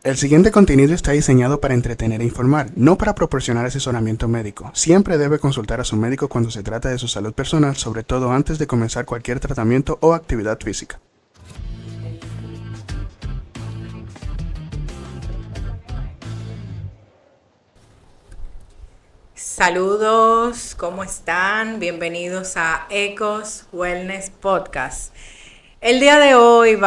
El siguiente contenido está diseñado para entretener e informar, no para proporcionar asesoramiento médico. Siempre debe consultar a su médico cuando se trata de su salud personal, sobre todo antes de comenzar cualquier tratamiento o actividad física. Saludos, ¿cómo están? Bienvenidos a Ecos Wellness Podcast. El día de hoy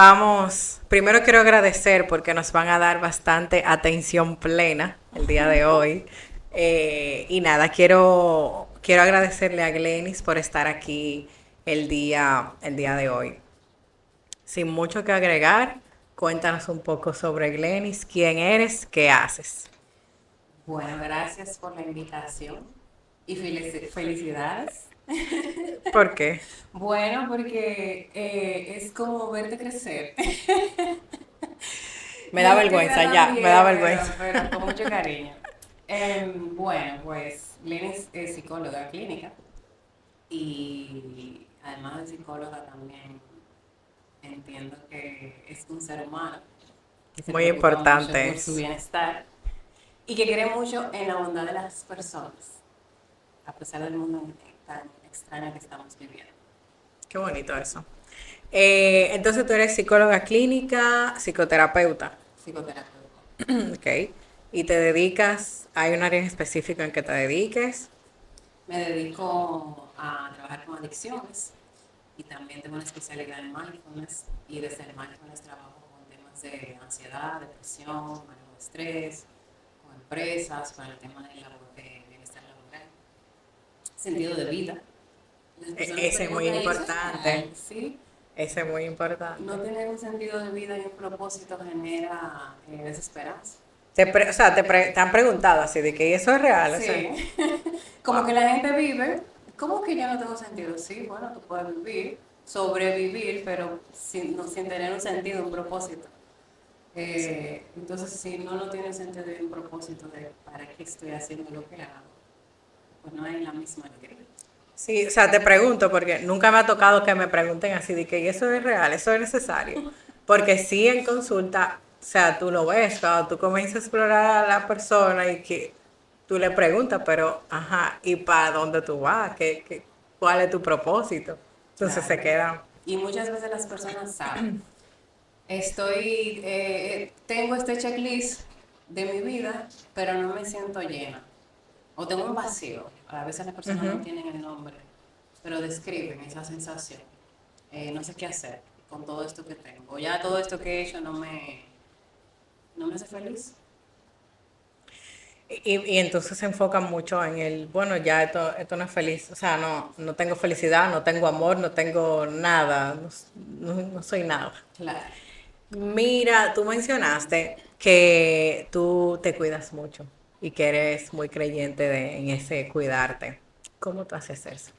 primero quiero agradecer porque nos van a dar bastante atención plena el día de hoy. Y nada, quiero agradecerle a Glenis por estar aquí el día de hoy. Sin mucho que agregar, cuéntanos un poco sobre Glenis, quién eres, qué haces. Bueno, gracias por la invitación y felicidades. ¿Por qué? Bueno, porque es como verte crecer. Me da Dios vergüenza quita ya, me también, da pero, vergüenza. pero con mucho cariño. Bueno, pues Lina es psicóloga clínica y además de psicóloga también entiendo que es un ser humano que se Muy preocupa mucho importante por su es. bienestar y que cree mucho en la bondad de las personas, a pesar del mundo tan extraño que estamos viviendo. Qué bonito eso. Entonces tú eres psicóloga clínica, psicoterapeuta, Psicoterapeuta. ¿ok? Y te dedicas, hay un área en específico en que te dediques. Me dedico a trabajar con adicciones y también tengo una especialidad en mindfulness y desde el mindfulness trabajo con temas de ansiedad, depresión, manejo de estrés, con empresas, con el tema de bienestar laboral, sentido de vida. Las personas Ese es muy preguntan, ¿y eso es importante. real? ¿Sí? Ese es muy importante. No tener un sentido de vida y un propósito genera desesperanza. Te han preguntado así de que eso es real, eso es. Sí, como Wow. que la gente vive, ¿cómo que yo no tengo sentido? Sí, bueno, tú puedes vivir, sobrevivir, pero sin tener un sentido, un propósito. Entonces, si no tiene sentido y un propósito de para qué estoy haciendo lo que hago, pues no hay la misma alegría. Sí, o sea, te pregunto porque nunca me ha tocado que me pregunten así de que "¿Y eso es real, eso es necesario?" Porque sí en consulta, o sea, tú lo ves, cuando tú comienzas a explorar a la persona y que tú le preguntas, pero, ajá, ¿y para dónde tú vas? ¿Cuál es tu propósito? Entonces se Claro. quedan, Y muchas veces las personas saben, tengo este checklist de mi vida, pero no me siento llena. O tengo un vacío. A veces las personas no tienen el nombre, pero describen esa sensación. No sé qué hacer con todo esto que tengo. Ya todo esto que he hecho no me hace feliz. y entonces se enfocan mucho en el, bueno, ya esto no es feliz, o sea, no tengo felicidad, no tengo amor, no tengo nada, no soy nada. Claro. Mira, tú mencionaste que tú te cuidas mucho y que eres muy creyente en ese cuidarte. ¿Cómo tú haces eso?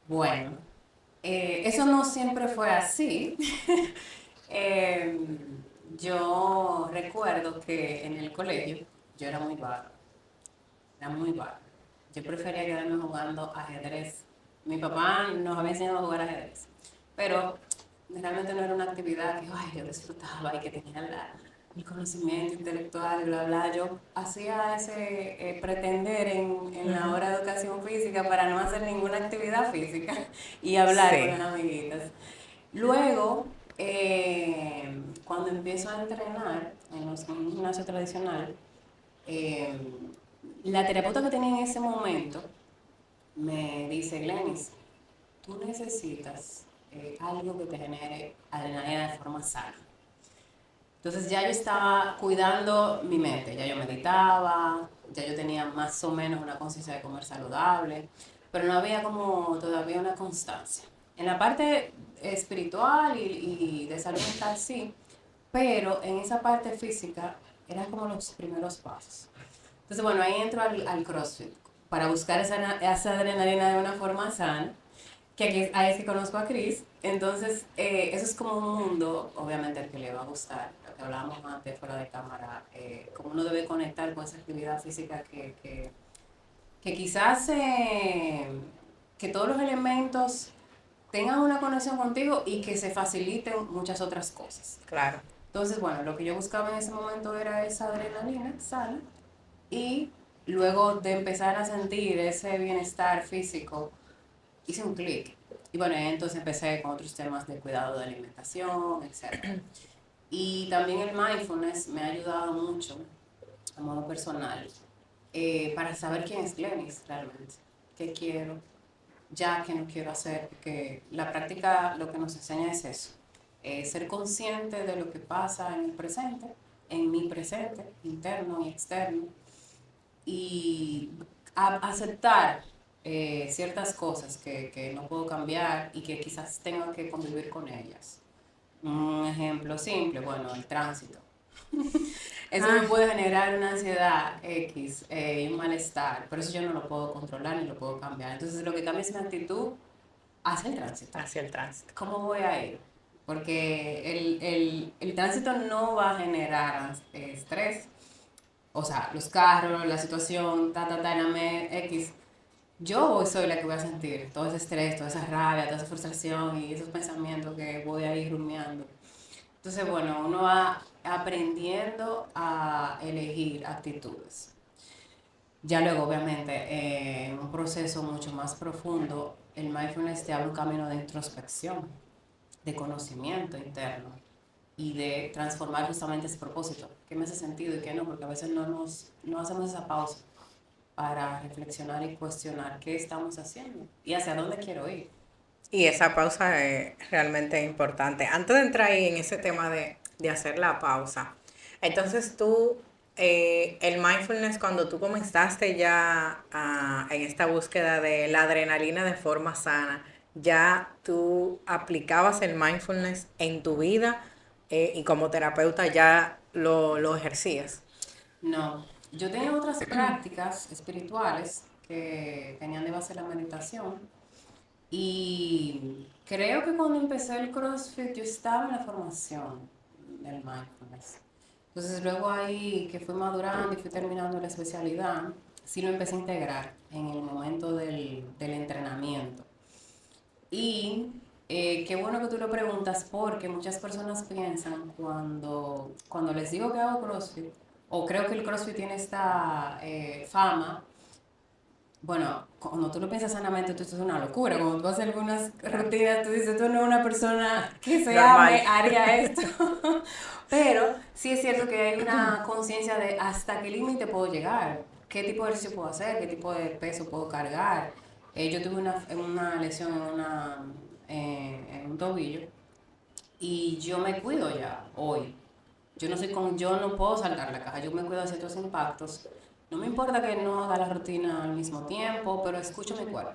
Bueno, eso no siempre fue así. Eh, yo recuerdo que en el colegio yo era muy vaga. Yo prefería quedarme jugando ajedrez. Mi papá nos había enseñado a jugar ajedrez, pero realmente no era una actividad que ay, yo disfrutaba y que tenía el conocimiento intelectual, bla, bla. Yo hacía ese pretender en la hora de educación física para no hacer ninguna actividad física y hablar con Sí. las amiguitas. Luego, cuando empiezo a entrenar en un gimnasio tradicional, eh, la terapeuta que tenía en ese momento me dice, Glenis, tú necesitas algo que te genere adrenalina de forma sana. Entonces ya yo estaba cuidando mi mente, ya yo meditaba, ya yo tenía más o menos una conciencia de comer saludable, pero no había como todavía una constancia. En la parte espiritual y de salud mental sí, pero en esa parte física eran como los primeros pasos. Entonces, bueno, ahí entro al CrossFit para buscar esa adrenalina de una forma sana, que aquí, ahí sí conozco a Chris. Entonces, eso es como un mundo, obviamente, al que le va a gustar, lo que hablábamos antes fuera de cámara, como uno debe conectar con esa actividad física que quizás que todos los elementos tengan una conexión contigo y que se faciliten muchas otras cosas. Claro. Entonces, bueno, lo que yo buscaba en ese momento era esa adrenalina sana y luego de empezar a sentir ese bienestar físico, hice un clic. Y bueno, entonces empecé con otros temas de cuidado de alimentación, etc. Y también el mindfulness me ha ayudado mucho a modo personal para saber quién es Glenis realmente, qué quiero, ya que no quiero hacer, porque la práctica lo que nos enseña es eso, ser consciente de lo que pasa en el presente, en mi presente, interno y externo, y aceptar ciertas cosas que no puedo cambiar y que quizás tenga que convivir con ellas. Un ejemplo simple, bueno, el tránsito. Eso me puede generar una ansiedad X y un malestar, pero eso yo no lo puedo controlar ni lo puedo cambiar. Entonces lo que cambia es mi actitud hacia el tránsito. Hacia el tránsito. ¿Cómo voy a ir? Porque el tránsito no va a generar estrés. O sea, los carros, la situación, X. Yo soy la que voy a sentir todo ese estrés, toda esa rabia, toda esa frustración y esos pensamientos que voy a ir rumiando. Entonces, bueno, uno va aprendiendo a elegir actitudes. Ya luego, obviamente, en un proceso mucho más profundo, el mindfulness te abre un camino de introspección, de conocimiento interno y de transformar justamente ese propósito, qué me hace sentido y qué no, porque a veces no hacemos esa pausa para reflexionar y cuestionar qué estamos haciendo y hacia dónde quiero ir. Y esa pausa es realmente importante. Antes de entrar ahí en ese tema de hacer la pausa, entonces tú, el mindfulness, cuando tú comenzaste ya en esta búsqueda de la adrenalina de forma sana, ya tú aplicabas el mindfulness en tu vida y como terapeuta ya lo ejercías. No, yo tenía otras prácticas espirituales que tenían de base la meditación y creo que cuando empecé el CrossFit yo estaba en la formación del mindfulness. Entonces luego ahí que fui madurando y fui terminando la especialidad, sí lo empecé a integrar en el momento del entrenamiento. Y qué bueno que tú lo preguntas porque muchas personas piensan cuando les digo que hago CrossFit, o creo que el CrossFit tiene esta fama. Bueno, cuando tú lo piensas sanamente, esto es una locura. Cuando tú haces algunas rutinas, tú dices, tú no es una persona que se Normal. ame, haría esto. Pero sí es cierto que hay una conciencia de hasta qué límite puedo llegar, qué tipo de ejercicio puedo hacer, qué tipo de peso puedo cargar. Yo tuve una lesión en un tobillo y yo me cuido ya hoy. Yo no puedo saltar la caja, yo me cuido de ciertos impactos. No me importa que no haga la rutina al mismo tiempo, pero escucho mi cuerpo.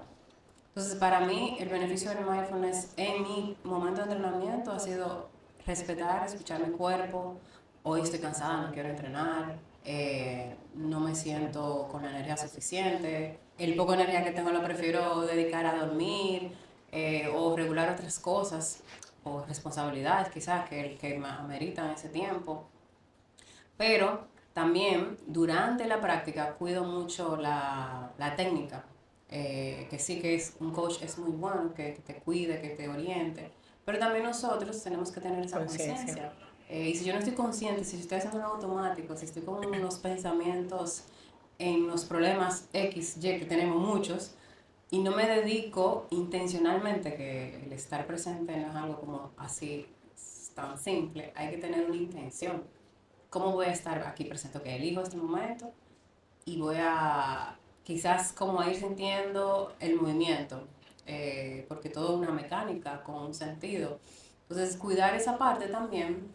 Entonces, para mí, el beneficio del mindfulness en mi momento de entrenamiento ha sido respetar, escuchar mi cuerpo. Hoy estoy cansada, no quiero entrenar, no me siento con la energía suficiente. El poco energía que tengo lo prefiero dedicar a dormir o regular otras cosas o responsabilidades quizás que me ameritan ese tiempo. Pero también durante la práctica cuido mucho la técnica, que sí que es un coach es muy bueno, que te cuide, que te oriente, pero también nosotros tenemos que tener esa conciencia. Y si yo no estoy consciente, si estoy haciendo algo automático, si estoy con unos pensamientos en los problemas X, Y, que tenemos muchos, y no me dedico intencionalmente, que el estar presente no es algo como así tan simple, hay que tener una intención. ¿Cómo voy a estar aquí presente? Que elijo este momento y voy a quizás como a ir sintiendo el movimiento, porque todo es una mecánica con un sentido. Entonces, cuidar esa parte también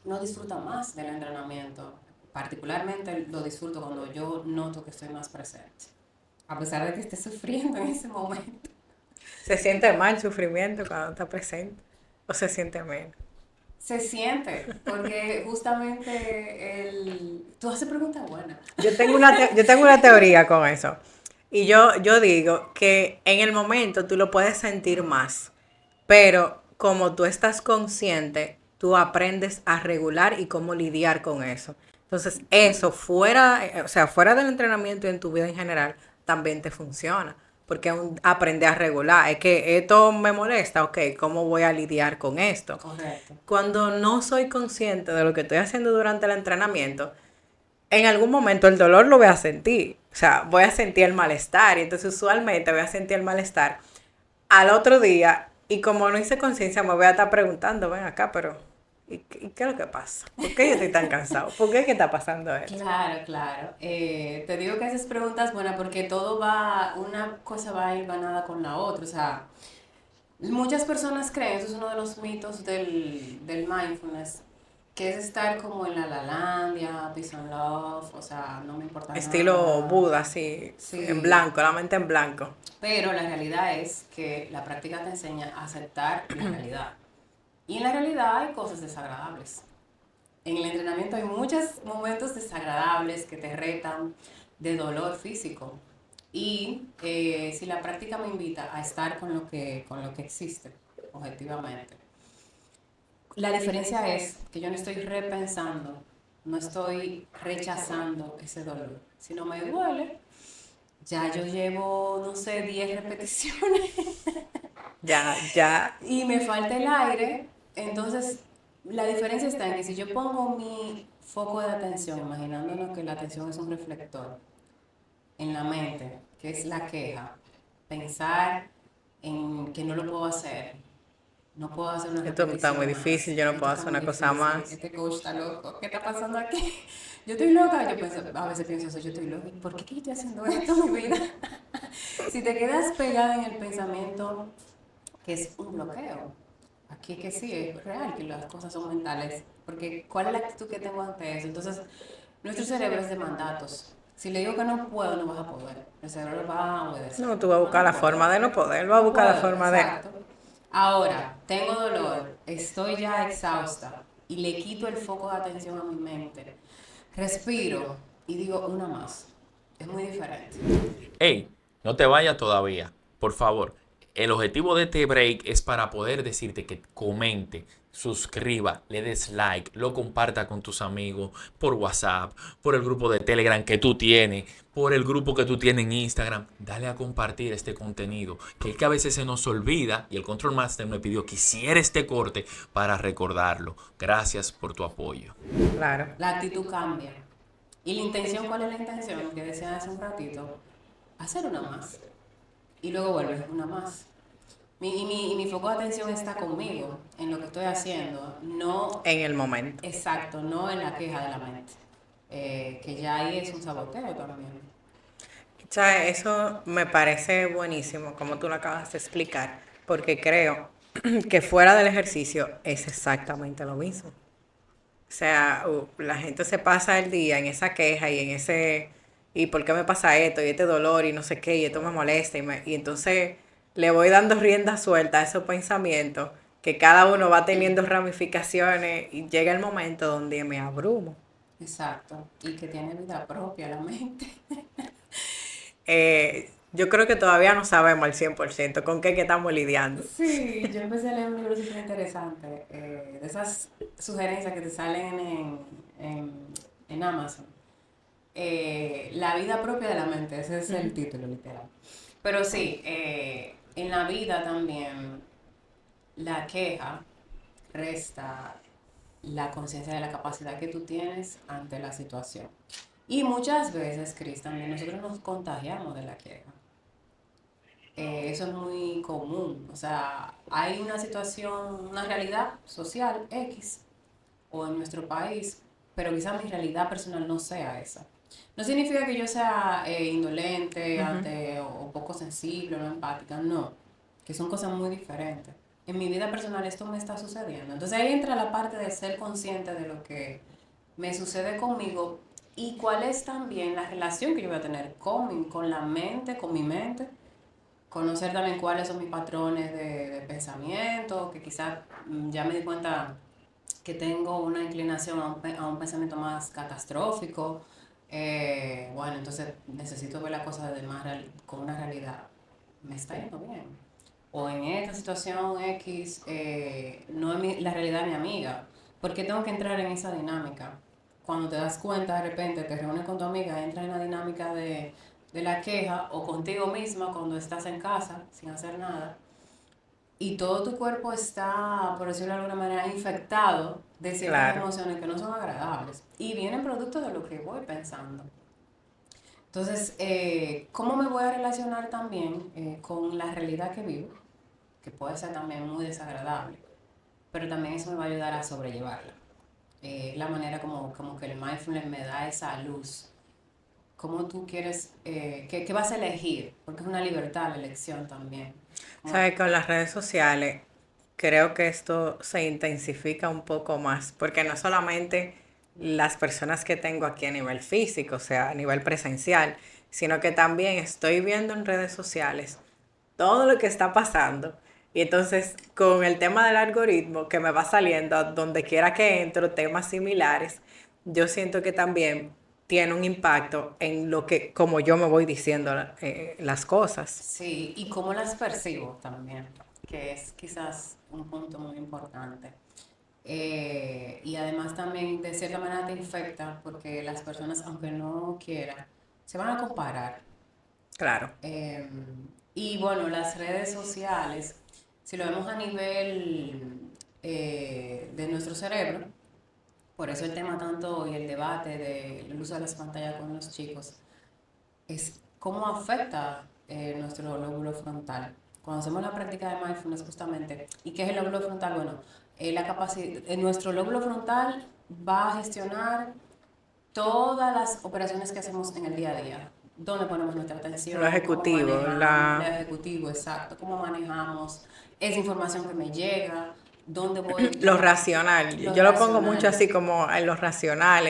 no disfruta más del entrenamiento. Particularmente lo disfruto cuando yo noto que estoy más presente, a pesar de que esté sufriendo en ese momento. ¿Se siente mal el sufrimiento cuando está presente? ¿O se siente menos? Se siente, porque justamente tú haces preguntas buenas. Yo tengo una teoría con eso. Y yo digo que en el momento tú lo puedes sentir más, pero como tú estás consciente, tú aprendes a regular y cómo lidiar con eso. Entonces, eso fuera, o sea, fuera del entrenamiento y en tu vida en general, también te funciona. porque es aprender a regular. Es que esto me molesta, ok, ¿cómo voy a lidiar con esto? Correcto. Cuando no soy consciente de lo que estoy haciendo durante el entrenamiento, en algún momento el dolor lo voy a sentir. O sea, voy a sentir el malestar. Y entonces usualmente voy a sentir el malestar al otro día. Y como no hice conciencia, me voy a estar preguntando, ven acá, pero ¿y qué es lo que pasa? ¿Por qué yo estoy tan cansado? ¿Por qué es que está pasando esto? Claro, claro. Te digo que haces preguntas buenas porque todo va, una cosa va hilvanada con la otra. O sea, muchas personas creen, eso es uno de los mitos del mindfulness, que es estar como en la Lalandia, peace and love, o sea, no me importa Estilo nada. Buda, así, en Sí, blanco, la mente en blanco. pero la realidad es que la práctica te enseña a aceptar la realidad. Y en la realidad hay cosas desagradables. En el entrenamiento hay muchos momentos desagradables que te retan de dolor físico. Y si la práctica me invita a estar con lo que existe, objetivamente. La diferencia es que yo no estoy repensando, no estoy rechazando ese dolor. Si no me duele, ya yo llevo, no sé, 10 repeticiones Ya, y me falta el aire, entonces la diferencia está en que si yo pongo mi foco de atención, imaginándonos que la atención es un reflector en la mente, que es la queja, pensar en que no lo puedo hacer, no puedo hacer una esto está muy repetición difícil, más, yo no esto puedo está hacer muy una cosa difícil, más. este coach está loco, ¿qué está pasando aquí? Yo estoy loca, yo pienso, a veces pienso eso, yo estoy loca, ¿por qué yo estoy haciendo esto en mi vida? Si te quedas pegada en el pensamiento, que es un bloqueo. Aquí es que sí, es real que las cosas son mentales, porque ¿cuál es la actitud que tengo ante eso? Entonces, nuestro cerebro es de mandatos. Si le digo que no puedo, no vas a poder. El cerebro va a obedecer. No, tú vas a No, buscar no la puedo. forma de no poder, vas a No buscar la puedo, forma de... exacto. Ahora, tengo dolor, estoy ya exhausta y le quito el foco de atención a mi mente. Respiro y digo una más. Es muy diferente. Hey, no te vayas todavía, por favor. El objetivo de este break es para poder decirte que comente, suscriba, le des like, lo comparta con tus amigos por WhatsApp, por el grupo de Telegram que tú tienes, por el grupo que tú tienes en Instagram. Dale a compartir este contenido, que es que a veces se nos olvida y el Control Master me pidió que hiciera este corte para recordarlo. Gracias por tu apoyo. Claro. La actitud cambia. ¿Y la intención cuál es la intención? Que decía hace un ratito, hacer una más. Y luego vuelves una más. Y mi foco de atención está conmigo, en lo que estoy haciendo, no, En el momento. exacto, no en la queja de la mente. Que ya ahí es un saboteo también. O sea, eso me parece buenísimo, como tú lo acabas de explicar, porque creo que fuera del ejercicio es exactamente lo mismo. O sea, la gente se pasa el día en esa queja y en ese, ¿y por qué me pasa esto? Y este dolor y no sé qué, y esto me molesta. Y entonces le voy dando rienda suelta a esos pensamientos, que cada uno va teniendo ramificaciones y llega el momento donde me abrumo. Exacto. Y que tiene vida propia la mente. Yo creo que todavía no sabemos al 100% con qué que estamos lidiando. Sí, yo empecé a leer un libro súper interesante, de esas sugerencias que te salen en Amazon. La vida propia de la mente, ese es el título literal. Pero sí, en la vida también la queja resta la conciencia de la capacidad que tú tienes ante la situación. Y muchas veces, Cris, también nosotros nos contagiamos de la queja. Eso es muy común. O sea, hay una situación, una realidad social X o en nuestro país, pero quizás mi realidad personal no sea esa. No significa que yo sea indolente ante o poco sensible o no empática, no, que son cosas muy diferentes. En mi vida personal esto me está sucediendo. Entonces ahí entra la parte de ser consciente de lo que me sucede conmigo y cuál es también la relación que yo voy a tener con la mente, con mi mente. Conocer también cuáles son mis patrones de pensamiento, que quizás ya me di cuenta que tengo una inclinación a un pensamiento más catastrófico. Bueno, entonces necesito ver la cosa con una realidad. Me está yendo bien. O en esta situación X, no es la realidad de mi amiga. ¿Por qué tengo que entrar en esa dinámica? Cuando te das cuenta, de repente te reúnes con tu amiga, entras en la dinámica de de la queja o contigo misma cuando estás en casa sin hacer nada y todo tu cuerpo está, por decirlo de alguna manera, infectado de ciertas Claro. emociones que no son agradables y vienen producto de lo que voy pensando. Entonces, ¿cómo me voy a relacionar también con la realidad que vivo? Que puede ser también muy desagradable, pero también eso me va a ayudar a sobrellevarla. La manera como que el mindfulness me da esa luz. ¿Cómo tú quieres, qué vas a elegir? Porque es una libertad la elección también. Como, Sabes, con las redes sociales creo que esto se intensifica un poco más, porque no solamente las personas que tengo aquí a nivel físico, o sea, a nivel presencial, sino que también estoy viendo en redes sociales todo lo que está pasando. Y entonces, con el tema del algoritmo que me va saliendo a donde quiera que entro, temas similares, yo siento que también tiene un impacto en lo que, como yo me voy diciendo las cosas. sí, y cómo las percibo también, que es quizás un punto muy importante. Y además también de cierta manera te infecta porque las personas, aunque no quieran, se van a comparar. Claro. Eh, y bueno, las redes sociales, si lo vemos a nivel de nuestro cerebro, por eso el tema tanto y el debate del uso de las pantallas con los chicos, es cómo afecta nuestro lóbulo frontal. Cuando hacemos la práctica de mindfulness justamente, ¿y qué es el lóbulo frontal? Bueno, la capacidad, nuestro lóbulo frontal va a gestionar todas las operaciones que hacemos en el día a día. ¿Dónde ponemos nuestra Lo atención? ¿Cómo ejecutivo, manejamos? El la... ejecutivo, exacto. ¿Cómo manejamos esa información que me llega? ¿Dónde voy lo a racional. lo Yo lo pongo mucho racional? así como en lo racional,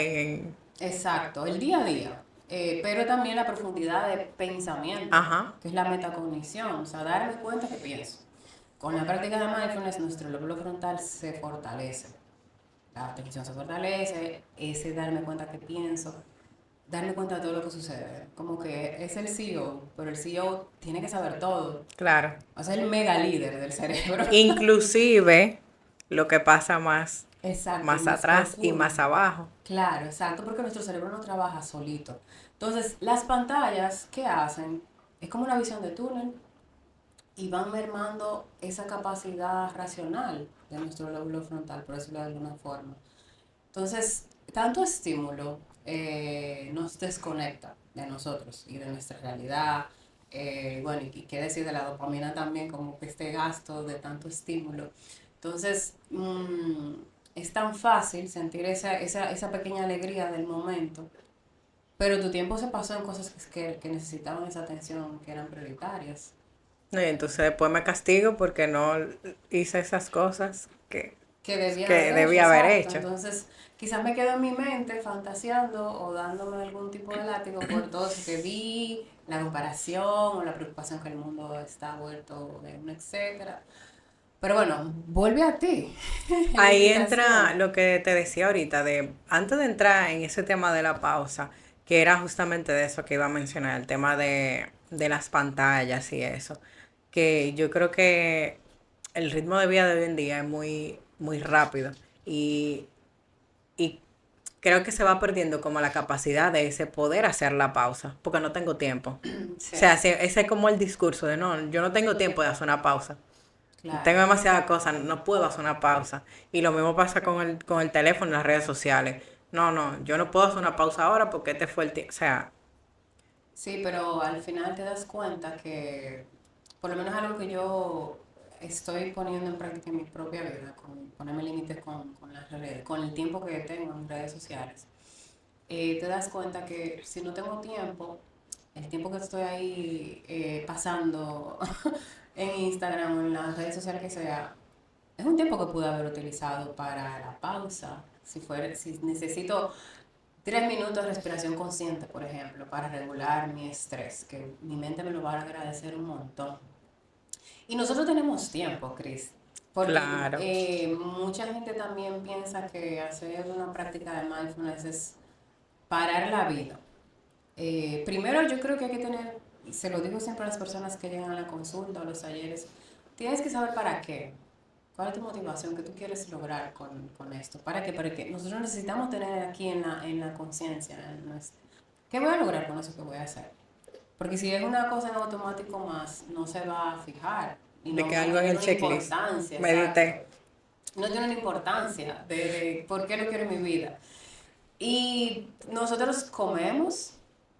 Exacto, el día a día. Pero también la profundidad de pensamiento, Ajá, que es la metacognición, o sea, darme cuenta que pienso. Con la práctica de mindfulness, nuestro lóbulo frontal se fortalece. La atención se fortalece, ese darme cuenta que pienso, darme cuenta de todo lo que sucede. Como que es el CEO, pero el CEO tiene que saber todo. claro. O sea, el mega líder del cerebro. Inclusive lo que pasa más, Exacto, y más más atrás y más profundo. abajo. Claro, exacto, porque nuestro cerebro no trabaja solito. Entonces, las pantallas, ¿qué hacen? Es como una visión de túnel y van mermando esa capacidad racional de nuestro lóbulo frontal, por decirlo de alguna forma. Entonces, tanto estímulo nos desconecta de nosotros y de nuestra realidad. Bueno, y qué decir de la dopamina también, como que este gasto de tanto estímulo. Entonces, es tan fácil sentir esa pequeña alegría del momento, pero tu tiempo se pasó en cosas que necesitaban esa atención, que eran prioritarias. ¿No? Y entonces después me castigo porque no hice esas cosas Que debía que haber hecho, debía haber exacto. hecho. Entonces, quizás me quedo en mi mente fantaseando o dándome algún tipo de látigo por todo eso que vi, la comparación o la preocupación que el mundo está vuelto de un etcétera. Pero bueno, vuelve a ti. La Ahí entra invitación. lo que te decía ahorita, de antes de entrar en ese tema de la pausa, que era justamente de eso que iba a mencionar, el tema de las pantallas y eso, que yo creo que el ritmo de vida de hoy en día es muy, muy rápido y, y creo que se va perdiendo como la capacidad de ese poder hacer la pausa, porque no tengo tiempo. O Sí, sea, ese es como el discurso de no, yo no tengo tiempo de hacer una pausa. Tengo claro. demasiadas cosas, no puedo hacer una pausa. Y lo mismo pasa con el teléfono y las redes sociales. No, no, yo no puedo hacer una pausa ahora porque este fue el tiempo. O sea, Sí, pero al final te das cuenta que, por lo menos algo que yo estoy poniendo en práctica en mi propia vida, con ponerme límites con las redes, con el tiempo que tengo en redes sociales, te das cuenta que si no tengo tiempo, el tiempo que estoy ahí pasando en Instagram o en las redes sociales que sea, es un tiempo que pude haber utilizado para la pausa. Si necesito 3 minutos de respiración consciente, por ejemplo, para regular mi estrés, que mi mente me lo va a agradecer un montón. Y nosotros tenemos tiempo, Cris, porque claro. mucha gente también piensa que hacer una práctica de mindfulness es parar la vida. Primero yo creo que hay que tener, y se lo digo siempre a las personas que llegan a la consulta o a los talleres, tienes que saber para qué. ¿Cuál es tu motivación? ¿Qué tú quieres lograr con esto? ¿Para qué? Para que nosotros necesitamos tener aquí en la conciencia, ¿qué voy a lograr con eso que voy a hacer? Porque si es una cosa en automático más, no se va a fijar. Y De no que algo en el tiene una checklist. importancia, Medité. exacto. No tiene una importancia de por qué lo quiero en mi vida. Y nosotros comemos,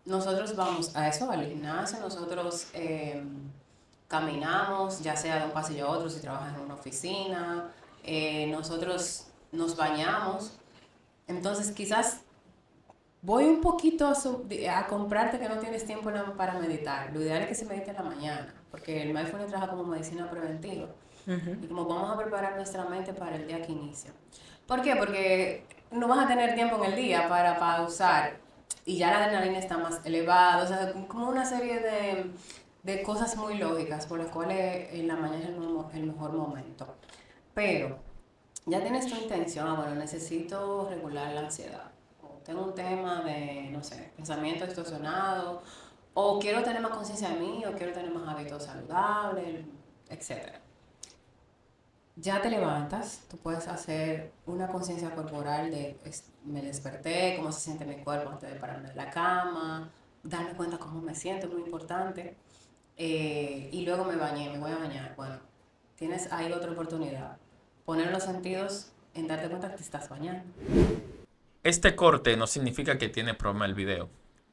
nosotros vamos a eso, al gimnasio, nosotros caminamos, ya sea de un pasillo a otro si trabajas en una oficina, nosotros nos bañamos. Entonces quizás voy un poquito a comprarte que no tienes tiempo para meditar. Lo ideal es que se medite en la mañana, porque el mindfulness trabaja como medicina preventiva. Y como vamos a preparar nuestra mente para el día que inicia. ¿Por qué? Porque no vas a tener tiempo en el día para pausar y ya la adrenalina está más elevada. O sea, como una serie de cosas muy lógicas por las cuales en la mañana es el mejor momento. Pero ya tienes tu intención, bueno, necesito regular la ansiedad. O tengo un tema de, no sé, pensamiento distorsionado. O quiero tener más conciencia de mí, o quiero tener más hábitos saludables, etcétera. Ya te levantas, tú puedes hacer una conciencia corporal de me desperté, cómo se siente mi cuerpo antes de pararme de la cama, darme cuenta cómo me siento, es muy importante. Y luego me bañé, me voy a bañar. Bueno, tienes ahí otra oportunidad. Poner los sentidos en darte cuenta que te estás bañando. Este corte no significa que tiene problema el video.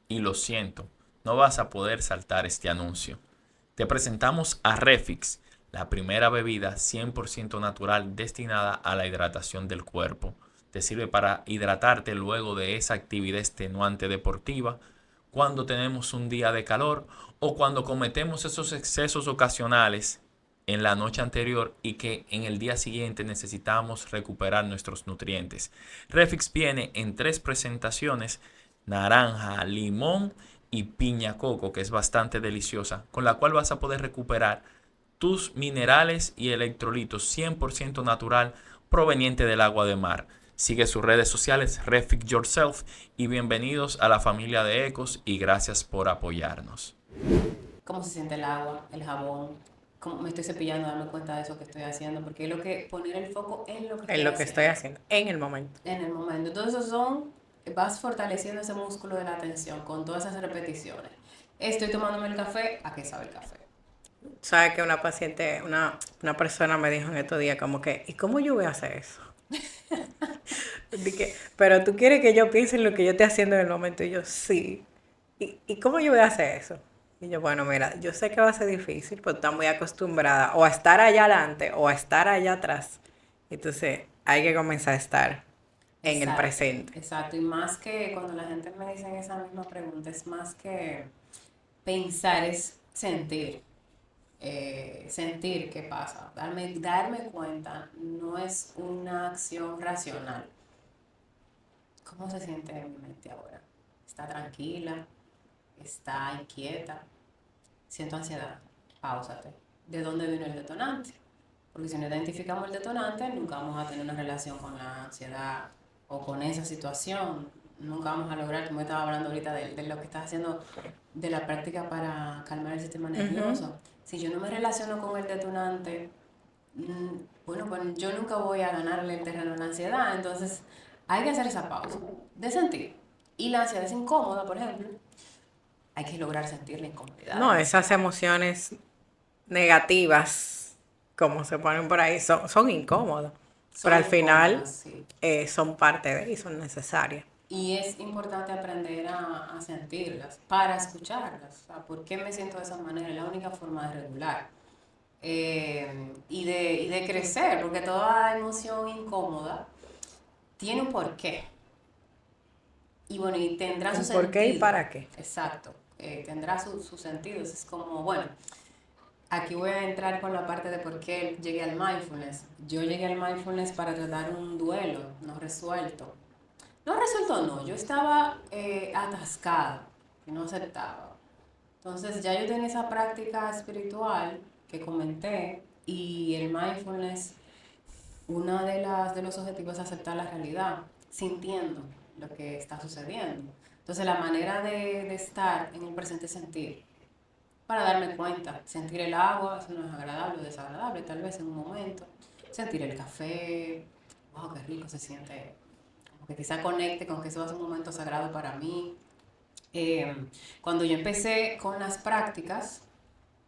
Y lo siento, no vas a poder saltar este anuncio. Te presentamos a Refix, la primera bebida 100% natural destinada a la hidratación del cuerpo. Te sirve para hidratarte luego de esa actividad extenuante deportiva, cuando tenemos un día de calor o cuando cometemos esos excesos ocasionales en la noche anterior y que en el día siguiente necesitamos recuperar nuestros nutrientes. Refix viene en 3 presentaciones: naranja, limón y piña coco, que es bastante deliciosa, con la cual vas a poder recuperar tus minerales y electrolitos 100% natural proveniente del agua de mar. Sigue sus redes sociales, Refix Yourself, y bienvenidos a la familia de Ecos y gracias por apoyarnos. Cómo se siente el agua, el jabón, cómo me estoy cepillando, darme cuenta de eso que estoy haciendo, porque es lo que poner el foco en lo que En lo que estoy haciendo. En el momento. en el momento. Entonces vas fortaleciendo ese músculo de la atención con todas esas repeticiones. Estoy tomándome el café, ¿a qué sabe el café? Sabes que una paciente, una persona me dijo en estos días como que, ¿y cómo yo voy a hacer eso? Dije, pero tú quieres que yo piense en lo que yo estoy haciendo en el momento. Y yo, sí. ¿Y cómo yo voy a hacer eso? Y yo, bueno, mira, yo sé que va a ser difícil, pero estoy muy acostumbrada o a estar allá adelante o a estar allá atrás. Entonces, hay que comenzar a estar en el Exacto, presente. exacto. Y más que cuando la gente me dice esa misma pregunta, es más que pensar, es sentir. Sentir qué pasa. Darme cuenta no es una acción racional. ¿Cómo se siente en mi mente ahora? ¿Está tranquila? ¿Está inquieta? Siento ansiedad. Páusate. ¿De dónde vino el detonante? Porque si no identificamos el detonante, nunca vamos a tener una relación con la ansiedad o con esa situación. Nunca vamos a lograr, como estaba hablando ahorita de lo que estás haciendo, de la práctica para calmar el sistema nervioso. Si yo no me relaciono con el detonante, bueno, pues yo nunca voy a ganarle el terreno a la ansiedad. Entonces, hay que hacer esa pausa de sentir. Y la ansiedad es incómoda, por ejemplo. Hay que lograr sentir la incomodidad. No, esas emociones negativas, como se ponen por ahí, son incómodas. Pero al final incómodas, sí. son parte de y son necesarias. Y es importante aprender a sentirlas, para escucharlas. O sea, ¿por qué me siento de esa manera? Es la única forma de regular. Y de crecer, porque toda emoción incómoda tiene un porqué. Y bueno, y tendrá su ¿Un sentido. por qué y para qué? Exacto. Tendrá sus sentidos. Es como, bueno, aquí voy a entrar con la parte de por qué llegué al mindfulness. Yo llegué al mindfulness para tratar un duelo no resuelto. No resuelto, no. Yo estaba atascada, que no aceptaba. Entonces ya yo tenía esa práctica espiritual que comenté y el mindfulness, uno de los objetivos es aceptar la realidad, sintiendo lo que está sucediendo. Entonces la manera de estar en el presente es sentir, para darme cuenta, sentir el agua, eso no es agradable o desagradable, tal vez en un momento, sentir el café, wow, qué rico se siente, como que quizá conecte con que eso va a ser un momento sagrado para mí, Cuando yo empecé con las prácticas,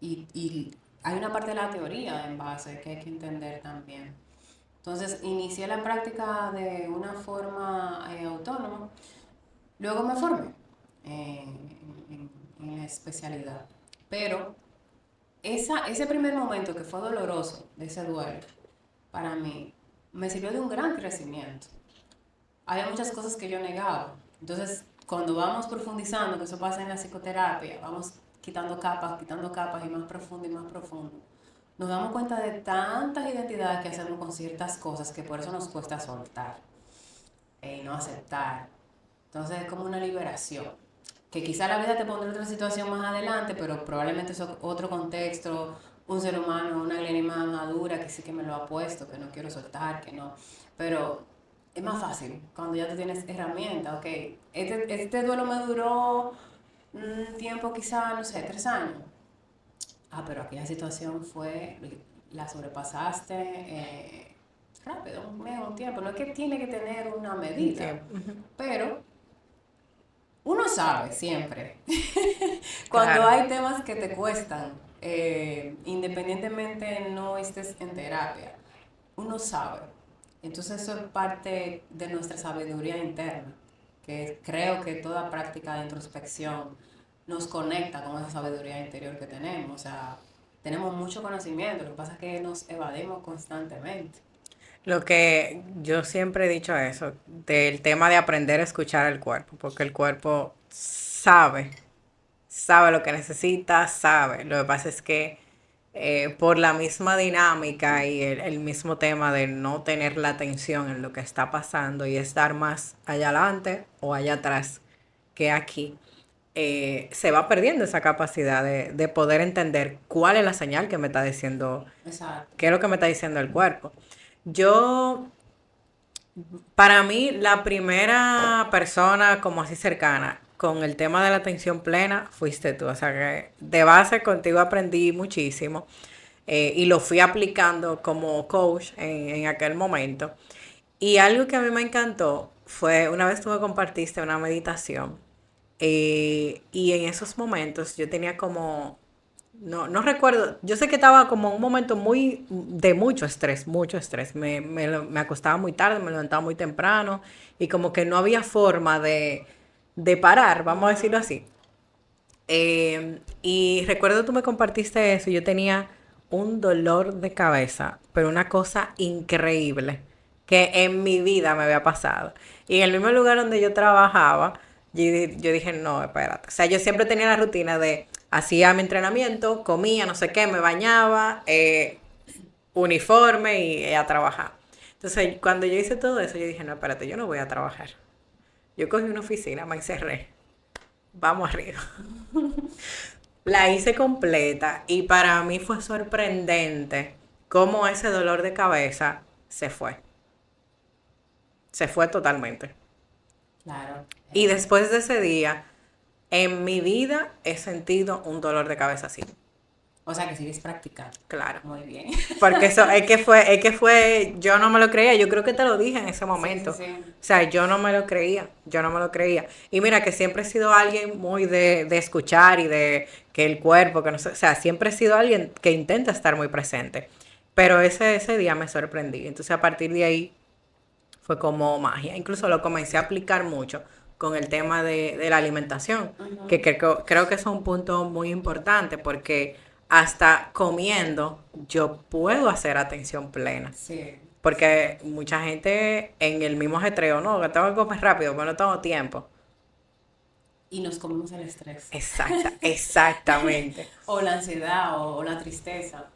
y hay una parte de la teoría en base que hay que entender también. Entonces, inicié la práctica de una forma autónoma, luego me formé en la especialidad. Pero ese primer momento que fue doloroso, de ese duelo, para mí, me sirvió de un gran crecimiento. Había muchas cosas que yo negaba. Entonces, cuando vamos profundizando, que eso pasa en la psicoterapia, vamos quitando capas y más profundo, nos damos cuenta de tantas identidades que hacemos con ciertas cosas que por eso nos cuesta soltar y no aceptar. Entonces es como una liberación. Que quizá la vida te pondrá en otra situación más adelante, pero probablemente es otro contexto, un ser humano, una Glenny más madura que sí que me lo ha puesto, que no quiero soltar, que no. Pero es más fácil cuando ya tú tienes herramientas, ok. Este duelo me duró un tiempo quizá, no sé, 3 años. Pero aquella situación la sobrepasaste rápido, un tiempo. No es que tiene que tener una medida, pero uno sabe siempre. Cuando Claro. hay temas que te cuestan, independientemente no estés en terapia, uno sabe. Entonces eso es parte de nuestra sabiduría interna, que creo que toda práctica de introspección nos conecta con esa sabiduría interior que tenemos. O sea, tenemos mucho conocimiento, lo que pasa es que nos evadimos constantemente. Lo que yo siempre he dicho eso, del tema de aprender a escuchar al cuerpo, porque el cuerpo sabe lo que necesita, sabe. Lo que pasa es que por la misma dinámica y el mismo tema de no tener la atención en lo que está pasando y estar más allá adelante o allá atrás que aquí, se va perdiendo esa capacidad de poder entender cuál es la señal que me está diciendo, Exacto. qué es lo que me está diciendo el cuerpo. Yo, para mí, la primera persona como así cercana con el tema de la atención plena fuiste tú. O sea que de base contigo aprendí muchísimo y lo fui aplicando como coach en aquel momento. Y algo que a mí me encantó fue una vez tú me compartiste una meditación y en esos momentos yo tenía como no recuerdo. Yo sé que estaba como en un momento de mucho estrés, mucho estrés. Me acostaba muy tarde, me levantaba muy temprano y como que no había forma de parar, vamos a decirlo así. Y recuerdo tú me compartiste eso, yo tenía un dolor de cabeza, pero una cosa increíble que en mi vida me había pasado. Y en el mismo lugar donde yo trabajaba, yo dije, no, espérate. O sea, yo siempre tenía la rutina de, hacía mi entrenamiento, comía, no sé qué, me bañaba, uniforme y a trabajar. Entonces, cuando yo hice todo eso, yo dije, no, espérate, yo no voy a trabajar. Yo cogí una oficina, me encerré. Vamos arriba. La hice completa y para mí fue sorprendente cómo ese dolor de cabeza se fue. Se fue totalmente. Claro. Y después de ese día, en mi vida he sentido un dolor de cabeza así. O sea que sigues practicando. Claro. Muy bien. Porque eso es que fue, yo no me lo creía, yo creo que te lo dije en ese momento. Sí. O sea, yo no me lo creía, yo no me lo creía. Y mira que siempre he sido alguien muy de escuchar y de que el cuerpo, que no sé, o sea, siempre he sido alguien que intenta estar muy presente. Pero ese día me sorprendí. Entonces a partir de ahí fue como magia. Incluso lo comencé a aplicar mucho con el tema de la alimentación, que creo que es un punto muy importante porque hasta comiendo yo puedo hacer atención plena. Sí. Porque mucha gente en el mismo ajetreo, no, que tengo que comer rápido, pero no tengo tiempo. Y nos comemos el estrés. Exactamente. O la ansiedad o la tristeza.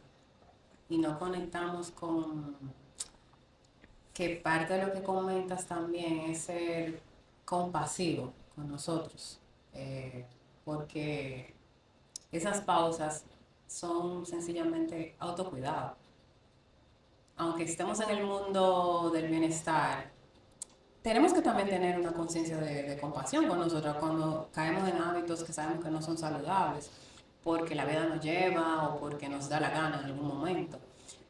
Y no conectamos con que parte de lo que comentas también es ser compasivo con nosotros. Porque esas pausas son sencillamente autocuidado. Aunque estemos en el mundo del bienestar, tenemos que también tener una conciencia de compasión con nosotros cuando caemos en hábitos que sabemos que no son saludables, porque la vida nos lleva o porque nos da la gana en algún momento.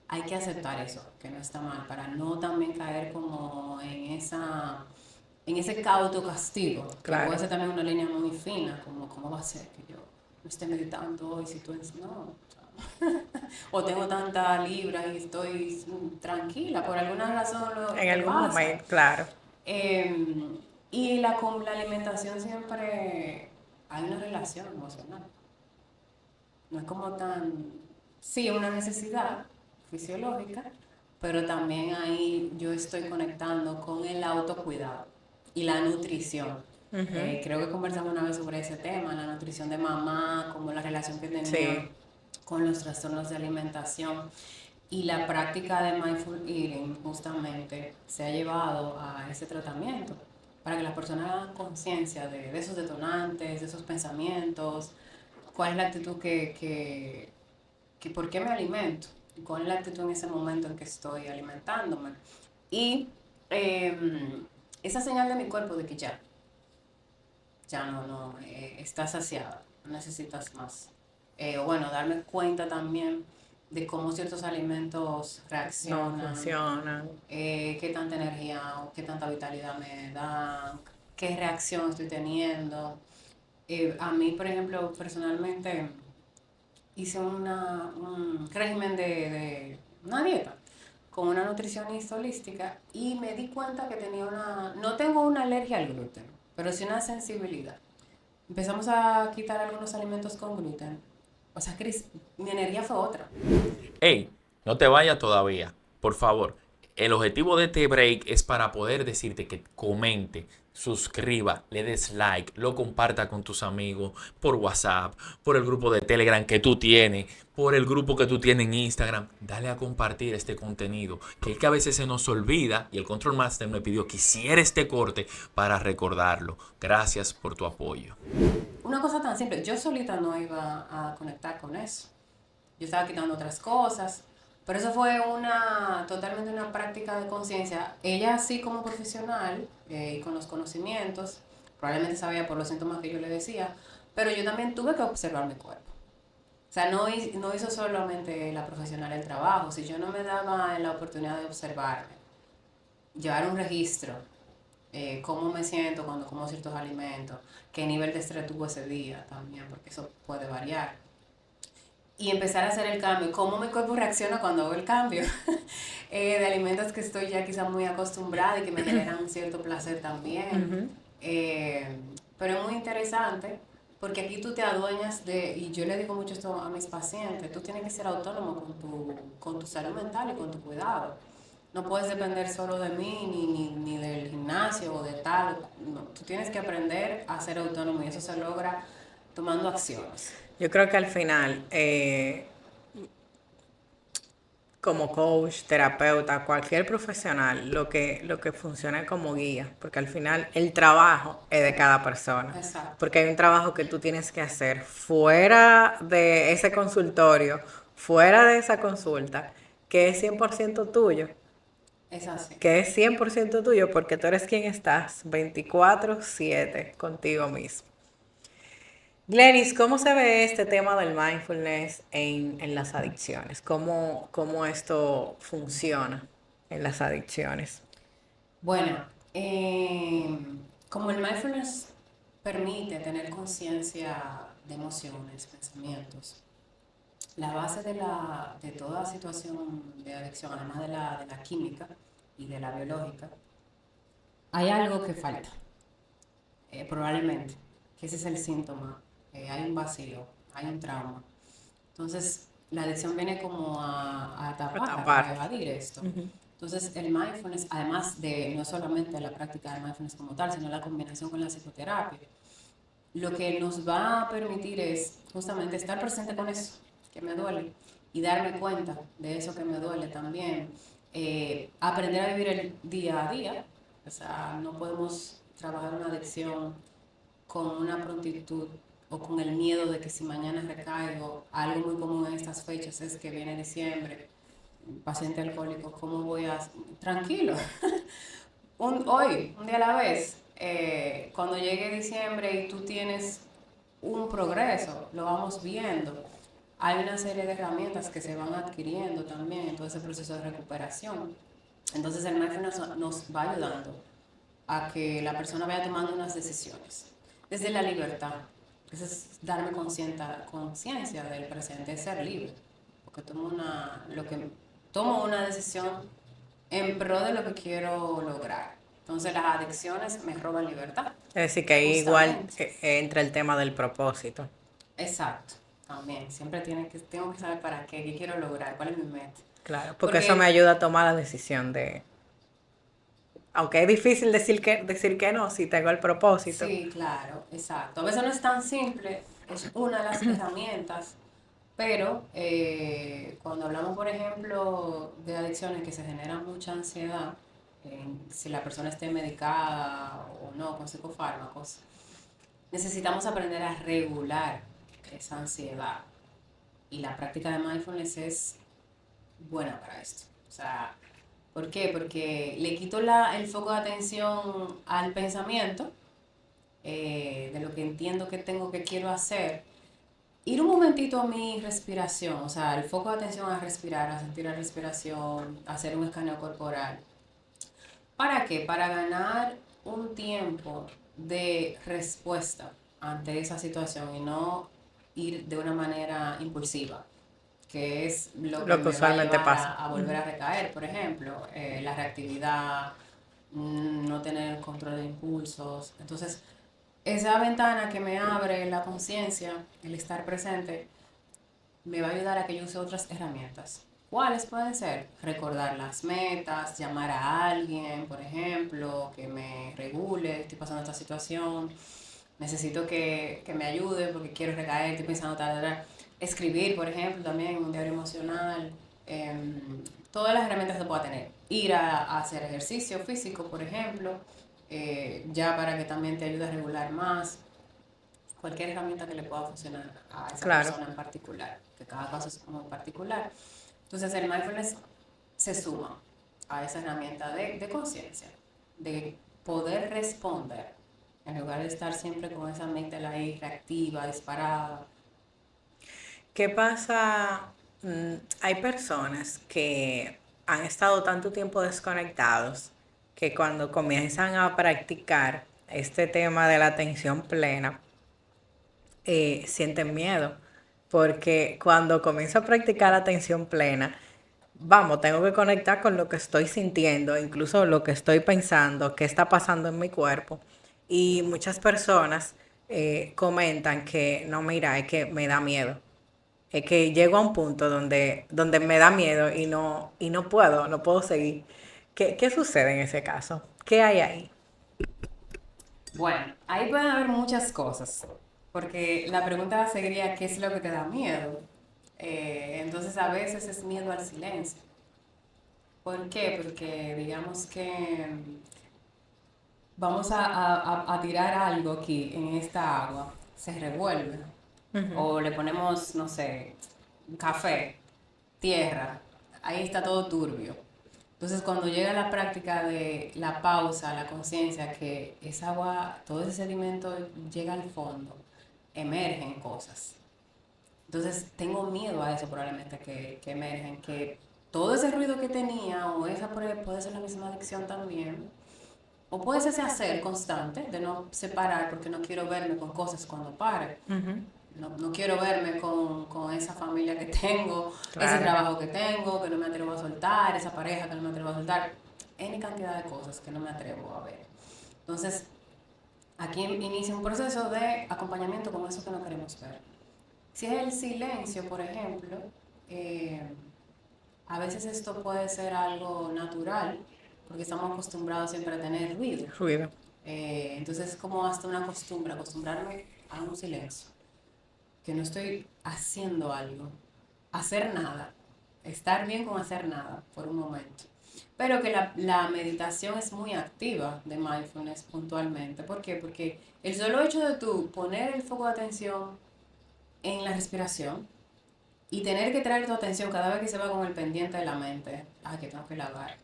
Hay que aceptar eso, que no está mal, para no también caer como en en ese autocastigo. Claro. Que puede ser también una línea muy fina, como cómo va a ser que yo no esté meditando hoy si tú es no. O tengo tanta libra y estoy tranquila, por alguna razón En te algún pasa. momento, claro. Y con la alimentación siempre hay una relación emocional. No es como tan, sí, una necesidad fisiológica, pero también ahí yo estoy conectando con el autocuidado y la nutrición. Creo que conversamos una vez sobre ese tema, la nutrición de mamá, como la relación que tenía Sí. con los trastornos de alimentación. Y la práctica de mindful eating justamente se ha llevado a ese tratamiento para que las personas hagan conciencia de esos detonantes, de esos pensamientos, cuál es la actitud que por qué me alimento, cuál es la actitud en ese momento en que estoy alimentándome. Y esa señal de mi cuerpo de que ya no, estás saciada, no necesitas más. O bueno, darme cuenta también de cómo ciertos alimentos No reaccionan, funcionan. qué tanta energía o qué tanta vitalidad me dan, qué reacción estoy teniendo. A mí, por ejemplo, personalmente hice un régimen de una dieta con una nutricionista holística y me di cuenta que tenía no tengo una alergia al gluten, pero sí una sensibilidad. Empezamos a quitar algunos alimentos con gluten. O sea, Cris, mi energía fue otra. Hey, no te vayas todavía, por favor. El objetivo de este break es para poder decirte que comente, suscriba, le des like, lo comparta con tus amigos por WhatsApp, por el grupo de Telegram que tú tienes, por el grupo que tú tienes en Instagram. Dale a compartir este contenido, que es que a veces se nos olvida y el Control Master me pidió que hiciera este corte para recordarlo. Gracias por tu apoyo. Una cosa tan simple, yo solita no iba a conectar con eso. Yo estaba quitando otras cosas, pero eso fue totalmente una práctica de conciencia. Ella sí como profesional y con los conocimientos, probablemente sabía por los síntomas que yo le decía, pero yo también tuve que observar mi cuerpo. O sea, no hizo solamente la profesional el trabajo, si yo no me daba la oportunidad de observarme, llevar un registro, cómo me siento cuando como ciertos alimentos, qué nivel de estrés tuvo ese día también, porque eso puede variar. Y empezar a hacer el cambio, cómo mi cuerpo reacciona cuando hago el cambio de alimentos que estoy ya quizá muy acostumbrada y que me generan un cierto placer también. Pero es muy interesante porque aquí tú te adueñas y yo le digo mucho esto a mis pacientes, tú tienes que ser autónomo con tu salud mental y con tu cuidado. No puedes depender solo de mí ni del gimnasio o de tal. No, tú tienes que aprender a ser autónomo y eso se logra tomando acciones. Yo creo que al final, como coach, terapeuta, cualquier profesional, lo que funciona es como guía, porque al final el trabajo es de cada persona. Exacto. Porque hay un trabajo que tú tienes que hacer fuera de ese consultorio, fuera de esa consulta, que es 100% tuyo. Es así. Que es 100% tuyo porque tú eres quien estás 24/7 contigo mismo. Glenis, ¿cómo se ve este tema del mindfulness en las adicciones? ¿Cómo esto funciona en las adicciones? Bueno, como el mindfulness permite tener conciencia de emociones, pensamientos, la base de toda situación de adicción, además de la química y de la biológica, hay algo que falta, probablemente, que ese es el síntoma. Hay un vacío, hay un trauma. Entonces, la adicción viene como a tapar, a evadir esto. Entonces, el mindfulness, además de no solamente la práctica del mindfulness como tal, sino la combinación con la psicoterapia, lo que nos va a permitir es justamente estar presente con eso que me duele y darme cuenta de eso que me duele también. Aprender a vivir el día a día. O sea, no podemos trabajar una adicción con una prontitud o con el miedo de que si mañana recaigo. Algo muy común en estas fechas es que viene diciembre, paciente alcohólico, ¿cómo voy a...? Tranquilo, un día a la vez. Cuando llegue diciembre y tú tienes un progreso, lo vamos viendo. Hay una serie de herramientas que se van adquiriendo también en todo ese proceso de recuperación. Entonces el mindfulness nos va ayudando a que la persona vaya tomando unas decisiones. Desde la libertad. Eso es darme conciencia del presente, es ser libre. Porque tomo una decisión en pro de lo que quiero lograr. Entonces las adicciones me roban libertad. Es decir, que ahí igual Justamente. entra el tema del propósito. Exacto. También. Siempre tengo que saber para qué quiero lograr, cuál es mi meta. Claro, porque eso me Porque ayuda a tomar la decisión de, aunque es difícil decir que no, si tengo el propósito. sí, claro, exacto. A veces no es tan simple, es una de las herramientas, pero cuando hablamos, por ejemplo, de adicciones que se genera mucha ansiedad, si la persona esté medicada o no con psicofármacos, necesitamos aprender a regular esa ansiedad. Y la práctica de mindfulness es buena para esto. O sea, ¿por qué? Porque le quito el foco de atención al pensamiento, de lo que entiendo que tengo que quiero hacer. Ir un momentito a mi respiración, o sea, el foco de atención a respirar, a sentir la respiración, a hacer un escaneo corporal. ¿Para qué? Para ganar un tiempo de respuesta ante esa situación y no ir de una manera impulsiva, que es lo que Lo que me va a usualmente llevar pasa. a volver a recaer, por ejemplo, la reactividad, no tener control de impulsos. Entonces, esa ventana que me abre la conciencia, el estar presente, me va a ayudar a que yo use otras herramientas. ¿Cuáles pueden ser? Recordar las metas, llamar a alguien, por ejemplo, que me regule, estoy pasando esta situación, necesito que me ayude porque quiero recaer, estoy pensando tal. Escribir, por ejemplo, también un diario emocional. Todas las herramientas que pueda tener. Ir a hacer ejercicio físico, por ejemplo, ya para que también te ayude a regular más. Cualquier herramienta que le pueda funcionar a esa Claro. persona en particular, que cada caso es como particular. Entonces el mindfulness se suma a esa herramienta de conciencia, de poder responder, en lugar de estar siempre con esa mente ahí reactiva, disparada. ¿Qué pasa? Hay personas que han estado tanto tiempo desconectados que cuando comienzan a practicar este tema de la atención plena, sienten miedo. Porque cuando comienzo a practicar la atención plena, vamos, tengo que conectar con lo que estoy sintiendo, incluso lo que estoy pensando, qué está pasando en mi cuerpo. Y muchas personas comentan que no, mira, es que me da miedo. Es que llego a un punto donde me da miedo y no puedo seguir. ¿Qué sucede en ese caso? ¿Qué hay ahí? Bueno, ahí pueden haber muchas cosas, porque la pregunta seguiría, ¿qué es lo que te da miedo? Entonces a veces es miedo al silencio. ¿Por qué? Porque digamos que vamos a tirar algo aquí en esta agua, se revuelve. O le ponemos, no sé, café, tierra, ahí está todo turbio. Entonces cuando llega la práctica de la pausa, la conciencia, que esa agua, todo ese sedimento llega al fondo, emergen cosas. Entonces tengo miedo a eso probablemente que emergen, que todo ese ruido que tenía, o esa puede ser la misma adicción también, o puede ser ese hacer constante de no separar porque no quiero verme con cosas cuando pare. No quiero verme con esa familia que tengo, ese Claro. trabajo que tengo, que no me atrevo a soltar, esa pareja que no me atrevo a soltar, N cantidad de cosas que no me atrevo a ver. Entonces, aquí inicia un proceso de acompañamiento con eso que no queremos ver. Si es el silencio, por ejemplo, a veces esto puede ser algo natural, porque estamos acostumbrados siempre a tener ruido. Ruido. Entonces es como hasta una costumbre, acostumbrarme a un silencio, que no estoy haciendo algo, hacer nada, estar bien con hacer nada por un momento. Pero que la meditación es muy activa de mindfulness puntualmente. ¿Por qué? Porque el solo hecho de tú poner el foco de atención en la respiración y tener que traer tu atención cada vez que se va con el pendiente de la mente, que tengo que lavar,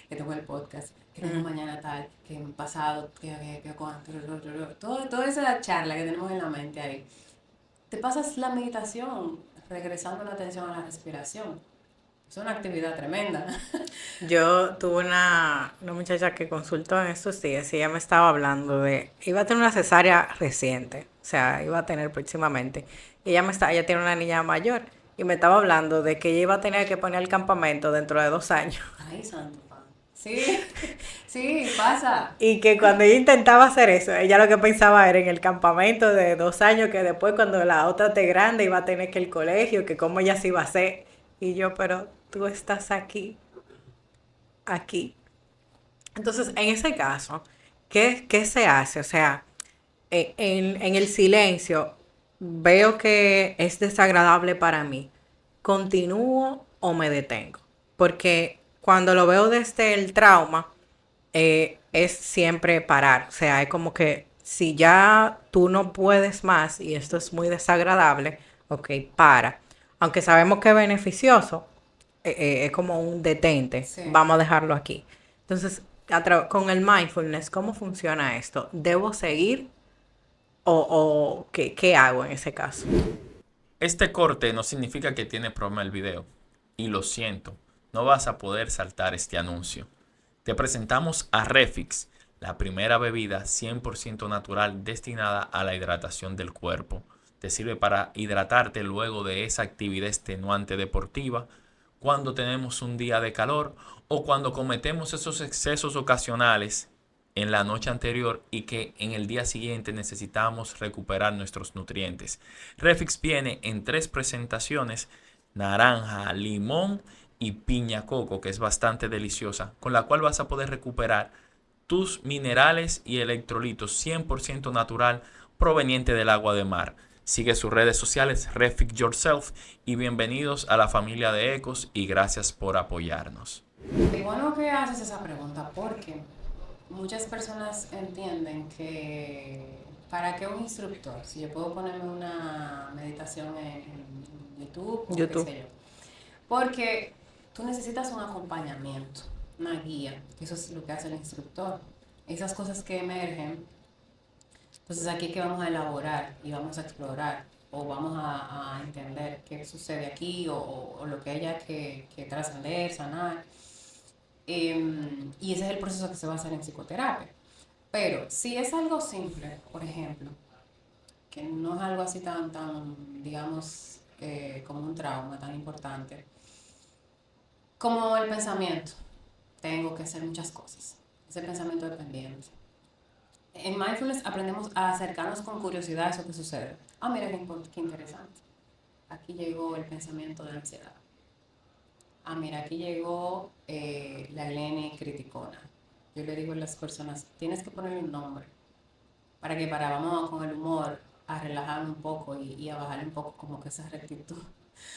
que tengo el podcast, que tengo mañana tal, que pasado, que cuánto, toda esa charla que tenemos en la mente ahí. Te pasas la meditación regresando la atención a la respiración. Es una actividad tremenda. Yo tuve una muchacha que consultó en estos días y ella me estaba hablando iba a tener una cesárea reciente, o sea, iba a tener próximamente. Y ella tiene una niña mayor y me estaba hablando de que ella iba a tener que poner el campamento dentro de 2 años. Ay, santo pan. Sí, sí, pasa. Y que cuando ella intentaba hacer eso, ella lo que pensaba era en el campamento de 2 años, que después cuando la otra esté grande iba a tener que el colegio, que cómo ella se iba a hacer. Y yo, pero tú estás aquí. Entonces, en ese caso, ¿qué se hace? O sea, en el silencio veo que es desagradable para mí. ¿Continúo o me detengo? Porque cuando lo veo desde el trauma, es siempre parar. O sea, es como que si ya tú no puedes más y esto es muy desagradable, ok, para. Aunque sabemos que es beneficioso, es como un detente. Sí. Vamos a dejarlo aquí. Entonces, con el mindfulness, ¿cómo funciona esto? ¿Debo seguir o qué hago en ese caso? Este corte no significa que tiene problema el video. Y lo siento, no vas a poder saltar este anuncio. Te presentamos a Refix, la primera bebida 100% natural destinada a la hidratación del cuerpo. Te sirve para hidratarte luego de esa actividad extenuante deportiva, cuando tenemos un día de calor o cuando cometemos esos excesos ocasionales en la noche anterior y que en el día siguiente necesitamos recuperar nuestros nutrientes. Refix viene en 3 presentaciones: naranja, limón y piña coco, que es bastante deliciosa, con la cual vas a poder recuperar tus minerales y electrolitos 100% natural proveniente del agua de mar. Sigue sus redes sociales, Refix Yourself, y bienvenidos a la familia de Ecos y gracias por apoyarnos. Qué bueno que haces esa pregunta porque muchas personas entienden que para que un instructor, si yo puedo ponerme una meditación en YouTube o qué sé yo, porque tú necesitas un acompañamiento, una guía, eso es lo que hace el instructor. Esas cosas que emergen, entonces aquí es que vamos a elaborar y vamos a explorar o vamos a entender qué sucede aquí o lo que haya que trascender, sanar. Y ese es el proceso que se va a hacer en psicoterapia. Pero si es algo simple, por ejemplo, que no es algo así tan digamos, como un trauma tan importante, como el pensamiento, tengo que hacer muchas cosas, ese pensamiento dependiente. En mindfulness aprendemos a acercarnos con curiosidad a eso que sucede. Ah, mira qué interesante. Aquí llegó el pensamiento de ansiedad. Ah, mira, aquí llegó la Glenny criticona. Yo le digo a las personas, tienes que ponerle un nombre para vamos con el humor a relajarme un poco y a bajarle un poco como que esa rectitud.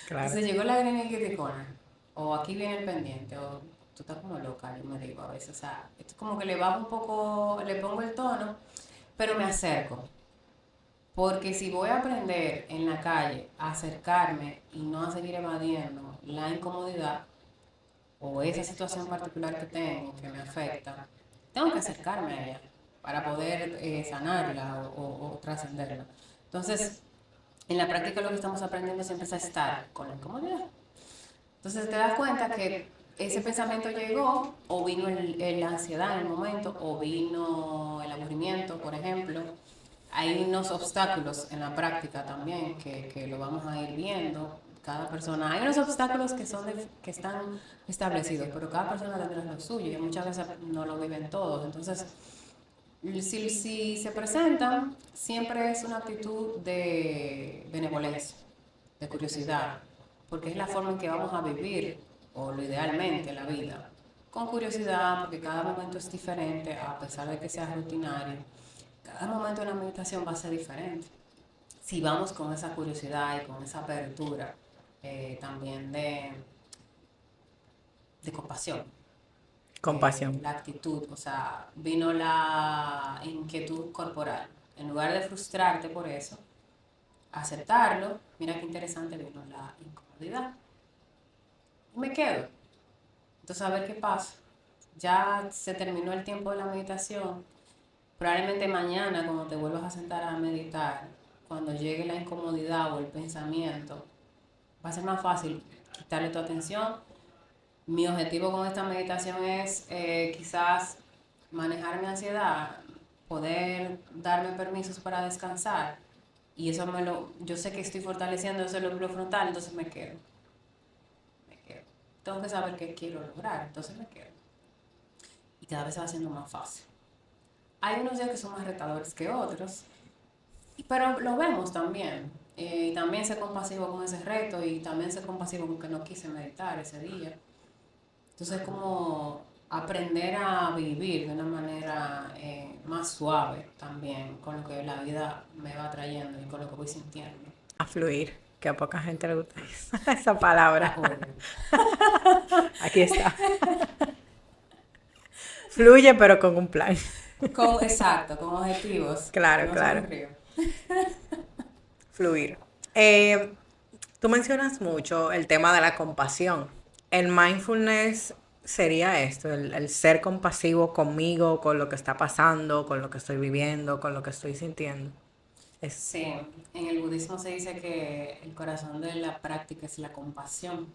Claro. Entonces llegó la Glenny criticona, o aquí viene el pendiente, o tú estás como loca, yo me digo a veces, o sea, esto es como que le bajo un poco, le pongo el tono, pero me acerco. Porque si voy a aprender en la calle a acercarme y no a seguir evadiendo la incomodidad o esa situación particular que tengo que me afecta, tengo que acercarme a ella para poder sanarla o trascenderla. Entonces, en la práctica lo que estamos aprendiendo siempre es a estar con la incomodidad. Entonces te das cuenta que ese pensamiento llegó o vino la ansiedad en el momento o vino el aburrimiento, por ejemplo. Hay unos obstáculos en la práctica también que lo vamos a ir viendo. Cada persona, hay unos obstáculos que están establecidos, pero cada persona tendrá lo suyo y muchas veces no lo viven todos. Entonces, si se presentan, siempre es una actitud de benevolencia, de curiosidad, porque es la forma en que vamos a vivir, o lo idealmente, la vida. Con curiosidad, porque cada momento es diferente, a pesar de que sea rutinario. Cada momento de la meditación va a ser diferente. Si vamos con esa curiosidad y con esa apertura, también de compasión. Compasión. La actitud, o sea, vino la inquietud corporal. En lugar de frustrarte por eso, aceptarlo, mira qué interesante, vino la incomodidad. Y me quedo. Entonces, a ver qué pasa. Ya se terminó el tiempo de la meditación. Probablemente mañana, cuando te vuelvas a sentar a meditar, cuando llegue la incomodidad o el pensamiento, va a ser más fácil quitarle tu atención Mi objetivo con esta meditación es quizás manejar mi ansiedad, poder darme permisos para descansar. Y eso yo sé que estoy fortaleciendo ese lóbulo frontal, entonces me quedo. Tengo que saber qué quiero lograr, entonces me quedo. Y cada vez se va haciendo más fácil. Hay unos días que son más retadores que otros, pero lo vemos también. Y también ser compasivo con ese reto y también ser compasivo con que no quise meditar ese día. Entonces, como aprender a vivir de una manera más suave también con lo que la vida me va trayendo y con lo que voy sintiendo. A fluir, que a poca gente le gusta esa palabra. Aquí está. Fluye, pero con un plan. Exacto, con objetivos. Claro, No claro. se me río. Fluir. Tú mencionas mucho el tema de la compasión. El mindfulness sería esto, el ser compasivo conmigo, con lo que está pasando, con lo que estoy viviendo, con lo que estoy sintiendo. Sí, en el budismo se dice que el corazón de la práctica es la compasión.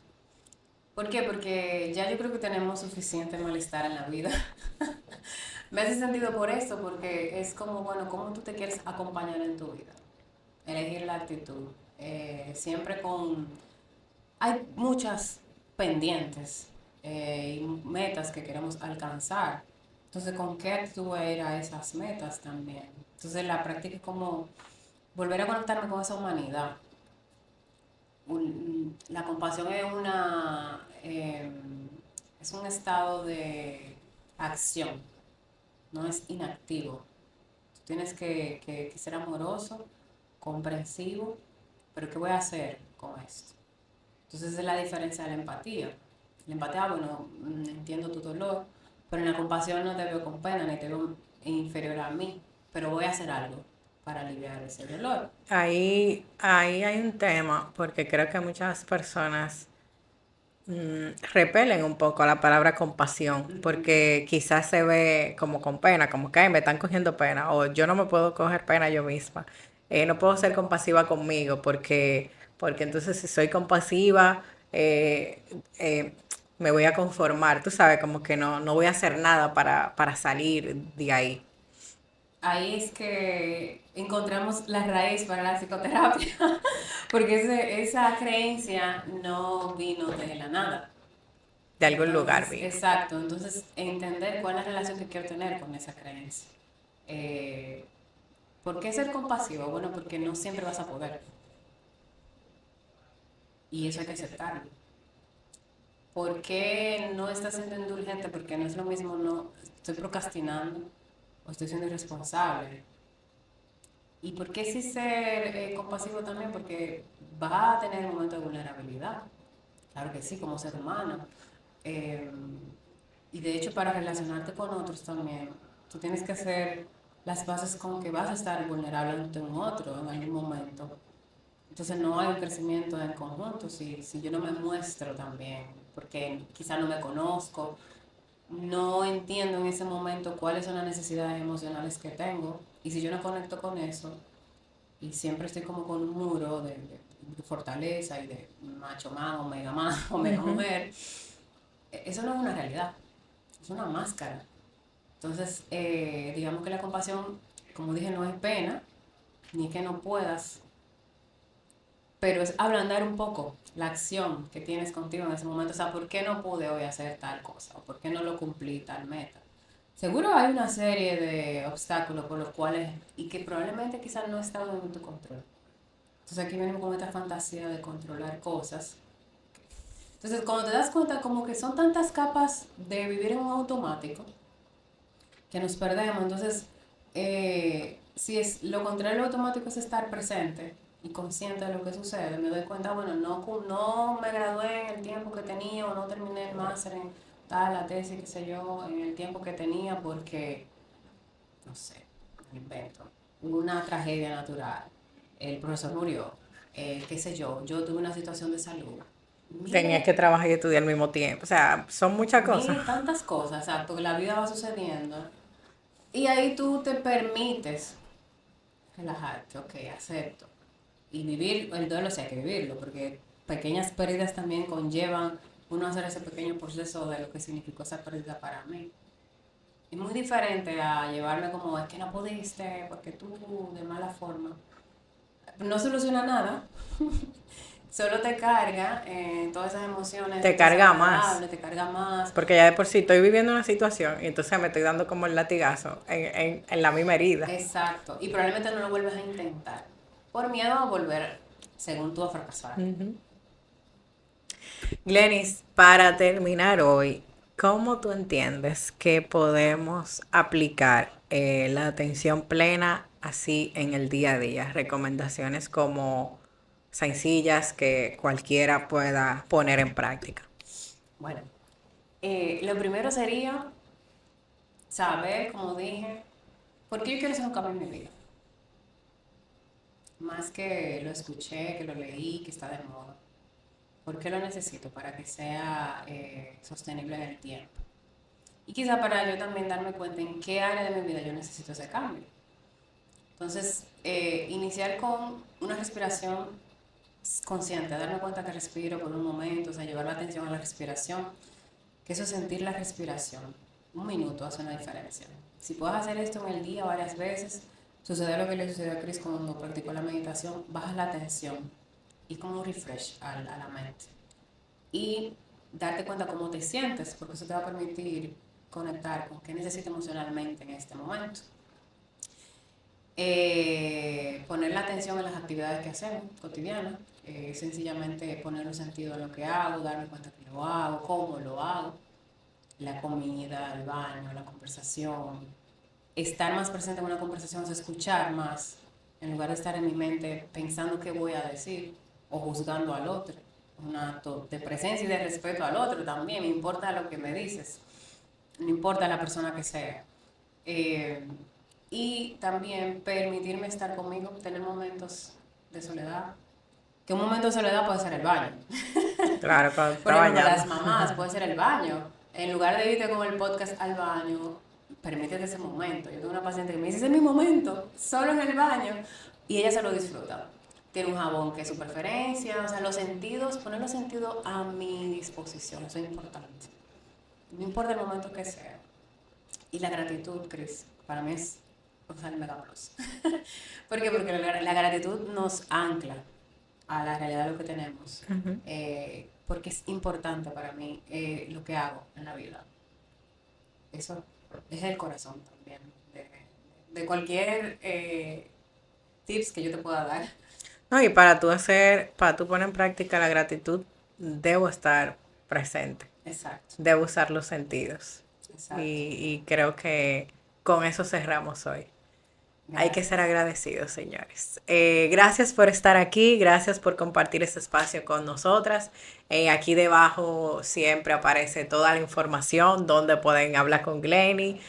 ¿Por qué? Porque ya yo creo que tenemos suficiente malestar en la vida. Me hace sentido por esto, porque es como, bueno, cómo tú te quieres acompañar en tu vida. Elegir la actitud. Siempre con... Hay muchas pendientes y metas que queremos alcanzar. Entonces, ¿con qué actitud voy a ir a esas metas también? Entonces, la práctica es como volver a conectarme con esa humanidad. La compasión es un estado de acción, no es inactivo. Tú tienes que ser amoroso, comprensivo, pero ¿qué voy a hacer con esto? Entonces esa es la diferencia de la empatía. La empatía, bueno, entiendo tu dolor, pero en la compasión no te veo con pena ni te veo inferior a mí, pero voy a hacer algo para aliviar ese dolor. Ahí hay un tema, porque creo que muchas personas repelen un poco la palabra compasión, porque quizás se ve como con pena, como que "Ay, me están cogiendo pena, o yo no me puedo coger pena yo misma. No puedo ser compasiva conmigo, porque entonces si soy compasiva, eh, eh, me voy a conformar, tú sabes, como que no voy a hacer nada para salir de ahí. Ahí es que encontramos la raíz para la psicoterapia, porque esa creencia no vino de la nada. De algún lugar Entonces, vino. exacto, entonces entender cuál es la relación que quiero tener con esa creencia. Eh, ¿Por qué ser compasivo? Bueno, porque no siempre vas a poder. Y eso hay que aceptarlo. ¿Por qué no estás siendo indulgente? Porque no es lo mismo, no estoy procrastinando o estoy siendo irresponsable. ¿Y por qué sí ser compasivo también? Porque vas a tener momentos de vulnerabilidad. Claro que sí, como ser humano. Eh, y de hecho, para relacionarte con otros también, tú tienes que hacer las bases con que vas a estar vulnerable ante un otro en algún momento. Entonces no hay un crecimiento en conjunto si yo no me muestro también, porque quizá no me conozco, no entiendo en ese momento cuáles son las necesidades emocionales que tengo, y si yo no conecto con eso, y siempre estoy como con un muro de fortaleza y de macho man o mega man o mega mujer, eso no es una realidad, es una máscara. Entonces, digamos que la compasión, como dije, no es pena, ni que no puedas, pero es ablandar un poco la acción que tienes contigo en ese momento. O sea, ¿por qué no pude hoy hacer tal cosa? ¿O por qué no lo cumplí tal meta? Seguro hay una serie de obstáculos por los cuales, y que probablemente quizás no están en tu control. Entonces aquí venimos con esta fantasía de controlar cosas. Entonces cuando te das cuenta como que son tantas capas de vivir en un automático, que nos perdemos. Entonces, si es lo contrario lo automático es estar presente y consciente de lo que sucede, me doy cuenta, bueno, no me gradué en el tiempo que tenía o no terminé el máster en tal, la tesis, qué sé yo, en el tiempo que tenía porque, no sé, invento, una tragedia natural, el profesor murió, qué sé yo tuve una situación de salud. Tenías que trabajar y estudiar al mismo tiempo. O sea, son muchas cosas. Mire, tantas cosas, exacto, que la vida va sucediendo. Y ahí tú te permites relajarte, ok, acepto. Y vivir, el duelo sí hay que vivirlo, porque pequeñas pérdidas también conllevan uno hacer ese pequeño proceso de lo que significó esa pérdida para mí. Es muy diferente a llevarme como, es que no pudiste, porque tú, de mala forma. No soluciona nada, solo te carga todas esas emociones. Te carga más. desagradables, te carga más. Porque ya de por sí estoy viviendo una situación y entonces me estoy dando como el latigazo en la misma herida. Exacto, y probablemente no lo vuelves a intentar, por miedo a volver, según tú, a fracasar. Glenis, para terminar hoy, ¿cómo tú entiendes que podemos aplicar la atención plena así en el día a día? Recomendaciones como sencillas que cualquiera pueda poner en práctica. Bueno, lo primero sería saber, como dije, por qué yo quiero hacer un cambio en mi vida. Más que lo escuché, que lo leí, que está de moda. ¿Por qué lo necesito? Para que sea sostenible en el tiempo. Y quizá para yo también darme cuenta en qué área de mi vida yo necesito ese cambio. Entonces, iniciar con una respiración consciente, darme cuenta que respiro por un momento, o sea, llevar la atención a la respiración, que eso es sentir la respiración. Un minuto hace una diferencia. Si puedes hacer esto en el día varias veces, sucede lo que le sucedió a Chris cuando practicó la meditación, bajas la tensión y como un refresh a la mente. Y darte cuenta cómo te sientes, porque eso te va a permitir conectar con qué necesitas emocionalmente en este momento. Poner la atención en las actividades que hacemos cotidianas, sencillamente poner un sentido en lo que hago, darme cuenta que lo hago, cómo lo hago, la comida, el baño, la conversación, estar más presente en una conversación, es escuchar más, en lugar de estar en mi mente pensando qué voy a decir o juzgando al otro. Un acto de presencia y de respeto al otro también, me importa lo que me dices, no importa la persona que sea. Y también permitirme estar conmigo, tener momentos de soledad. Que un momento de soledad puede ser el baño. Claro, cuando Por está ejemplo, bañando. las mamás puede ser el baño. En lugar de irte con el podcast al baño, permítete ese momento. Yo tengo una paciente que me dice, ese es mi momento, solo en el baño. Y ella se lo disfruta. Tiene un jabón que es su preferencia. O sea, los sentidos, poner los sentidos a mi disposición, eso es importante. No importa el momento que sea. Y la gratitud, Chris, para mí es el mega plus. ¿Por qué? Porque la gratitud nos ancla a la realidad de lo que tenemos. Porque es importante para mí lo que hago en la vida. Eso es el corazón también de cualquier tips que yo te pueda dar. No, y para tú poner en práctica la gratitud, debo estar presente. Exacto. Debo usar los sentidos. Exacto. Y creo que con eso cerramos hoy. Gracias. Hay que ser agradecidos, señores. Gracias por estar aquí, gracias por compartir este espacio con nosotras. Aquí debajo siempre aparece toda la información donde pueden hablar con Glenny,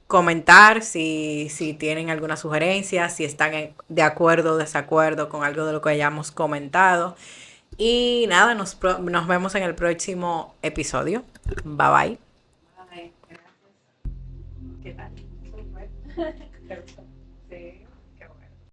comentar si tienen alguna sugerencia, si están de acuerdo o desacuerdo con algo de lo que hayamos comentado. Y nada, nos vemos en el próximo episodio. Bye bye. Bye, gracias. ¿Qué tal? Sí.